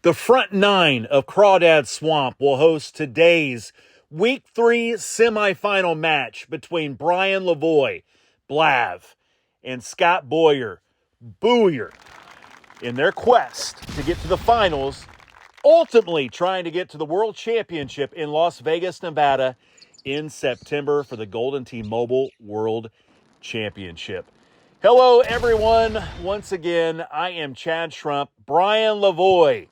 The front nine of Crawdad Swamp will host today's Week 3 semifinal match between Brian Lavoie, BLAV, and Scott Booyer, Booyer, in their quest to get to the finals, ultimately trying to get to the World Championship in Las Vegas, Nevada in September for the Golden T-Mobile World Championship. Hello, everyone. Once again, I am Chad Schrump. Brian Lavoie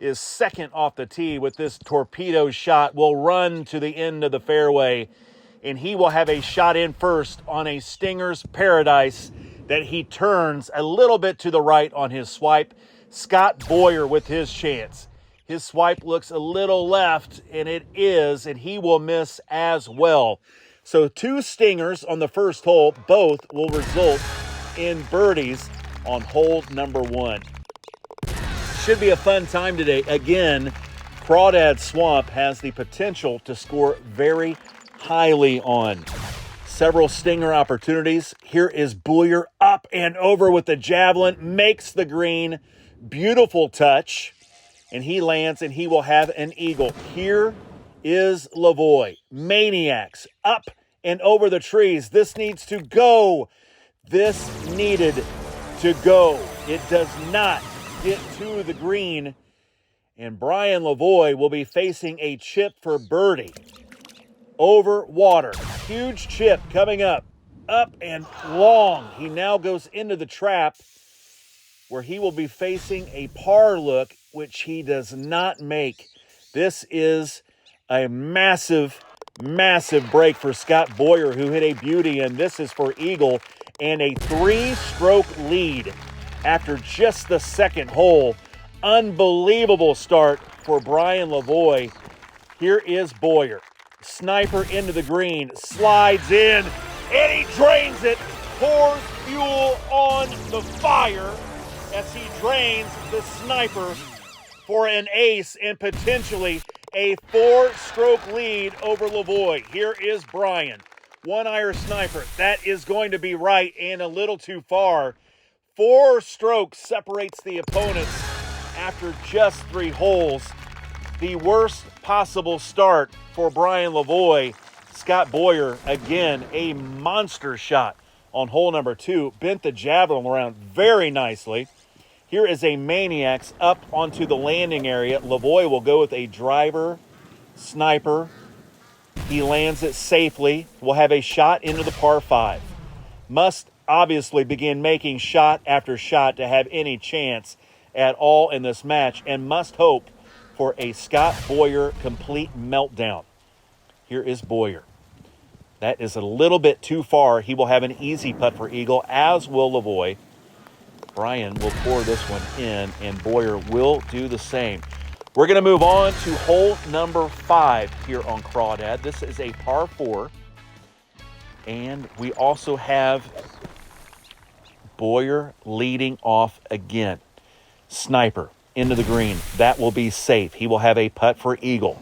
is second off the tee with this torpedo shot. Will run to the end of the fairway, and he will have a shot in first on a Stinger's Paradise that he turns a little bit to the right on his swipe. Scott Booyer with his chance. His swipe looks a little left, and it is, and he will miss as well. So 2 Stingers on the first hole, both will result in birdies on hole number 1. Should be a fun time today. Again, Crawdad Swamp has the potential to score very highly on. Several Stinger opportunities. Here is Booyer up and over with the javelin, makes the green. Beautiful touch, and he lands, and he will have an eagle. Here is Lavoie. Maniacs up and over the trees. This needs to go. This needed to go. It does not get to the green, and Brian Lavoie will be facing a chip for birdie over water. Huge chip coming up and long. He now goes into the trap where he will be facing a par look, which he does not make. This is a massive, massive break for Scott Booyer, who hit a beauty, and this is for eagle and a 3-stroke lead after just the second hole. Unbelievable start for Brian Lavoie. Here is Booyer. Sniper into the green, slides in, and he drains it. Pours fuel on the fire as he drains the sniper for an ace and potentially a 4-stroke lead over Lavoie. Here is Brian. 1-iron sniper. That is going to be right and a little too far. 4 strokes separates the opponents after just 3 holes. The worst possible start for Brian Lavoie. Scott Booyer, again, a monster shot on hole number 2. Bent the javelin around very nicely. Here is a Maniacs up onto the landing area. Lavoie will go with a driver, sniper. He lands it safely. Will have a shot into the par 5. Must obviously begin making shot after shot to have any chance at all in this match, and must hope for a Scott Booyer complete meltdown. Here is Booyer. That is a little bit too far. He will have an easy putt for eagle, as will Lavoie. Brian will pour this one in, and Booyer will do the same. We're going to move on to hole number 5 here on Crawdad. This is a par 4. And we also have Booyer leading off again. Sniper into the green. That will be safe. He will have a putt for eagle.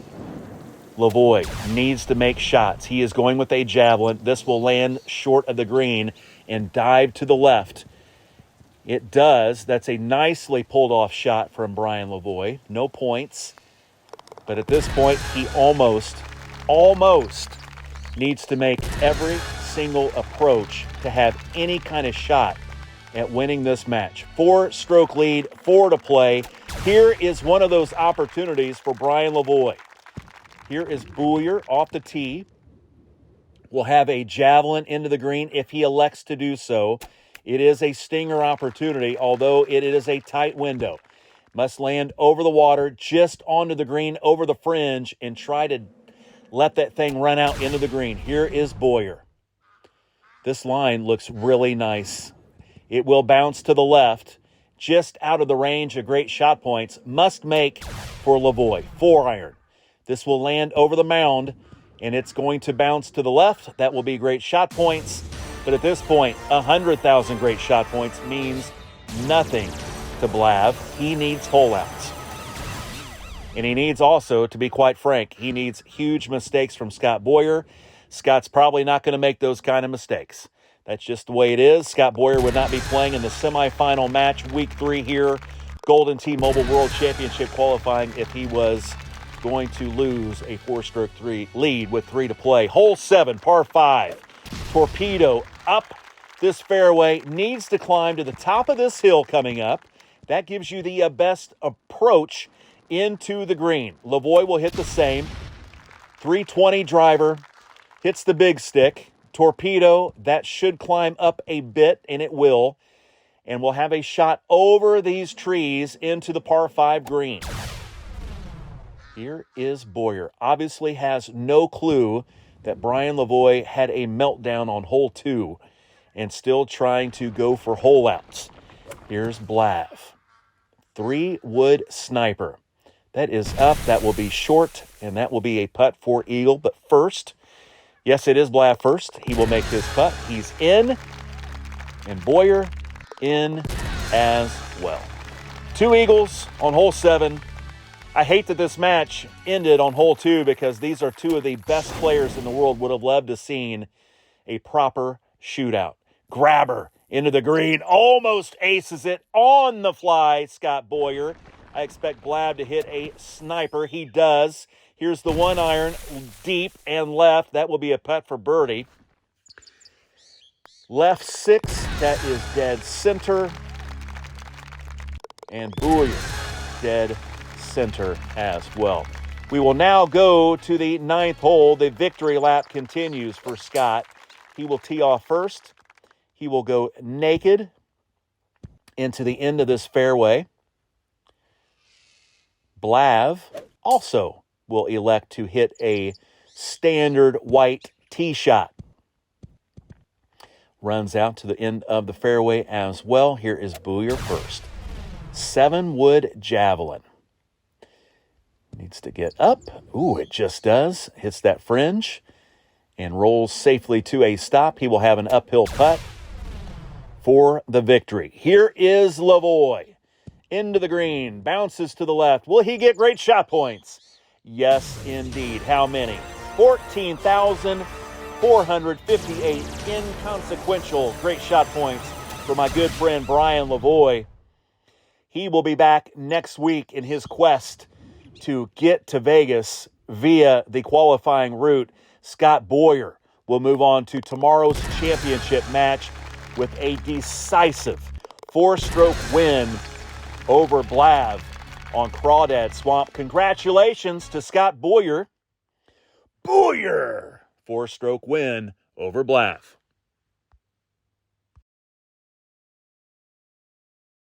Lavoie needs to make shots. He is going with a javelin. This will land short of the green and dive to the left. It does. That's a nicely pulled off shot from Brian Lavoie. No points. But at this point, he almost needs to make every single approach to have any kind of shot at winning this match. 4-stroke lead, 4 to play. Here is one of those opportunities for Brian Lavoie. Here is Booyer off the tee. Will have a javelin into the green if he elects to do so. It is a Stinger opportunity, although it is a tight window. Must land over the water, just onto the green, over the fringe, and try to let that thing run out into the green. Here is Booyer. This line looks really nice. It will bounce to the left, just out of the range of great shot points. Must make for Lavoie. 4-iron. This will land over the mound, and it's going to bounce to the left. That will be great shot points. But at this point, 100,000 great shot points means nothing to BLAV. He needs hole outs. And he needs also, to be quite frank, he needs huge mistakes from Scott Booyer. Scott's probably not going to make those kind of mistakes. That's just the way it is. Scott Booyer would not be playing in the semifinal match, week 3 here Golden T-Mobile World Championship qualifying if he was going to lose a 4-stroke lead with 3 to play. Hole 7, par 5. Torpedo up this fairway, needs to climb to the top of this hill coming up. That gives you the best approach into the green. Lavoie will hit the same. 320 driver, hits the big stick. Torpedo, that should climb up a bit, and it will. And we'll have a shot over these trees into the par 5 green. Here is Booyer. Obviously has no clue that Brian Lavoie had a meltdown on hole 2 and still trying to go for hole outs. Here's BLAV. 3-wood sniper. That is up. That will be short, and that will be a putt for eagle. But first, yes, it is BLAV first. He will make his putt. He's in, and Booyer in as well. 2 eagles on hole 7. I hate that this match ended on hole 2 because these are 2 of the best players in the world. Would have loved to seen a proper shootout. Grabber into the green, almost aces it on the fly, Scott Booyer. I expect BLAV to hit a sniper. He does. Here's the 1-iron, deep and left. That will be a putt for birdie. Left 6, that is dead center. And Booyer, dead center as well. We will now go to the 9th hole. The victory lap continues for Scott. He will tee off first. He will go naked into the end of this fairway. BLAV also will elect to hit a standard white tee shot. Runs out to the end of the fairway as well. Here is Booyer first. 7-wood javelin. Needs to get up. Ooh, it just does. Hits that fringe and rolls safely to a stop. He will have an uphill putt for the victory. Here is Lavoie. Into the green. Bounces to the left. Will he get great shot points? Yes, indeed. How many? 14,458 inconsequential great shot points for my good friend Brian Lavoie. He will be back next week in his quest to get to Vegas via the qualifying route. Scott Booyer will move on to tomorrow's championship match with a decisive 4-stroke win over BLAV on Crawdad Swamp. Congratulations to Scott Booyer. Booyer! 4-stroke win over BLAV.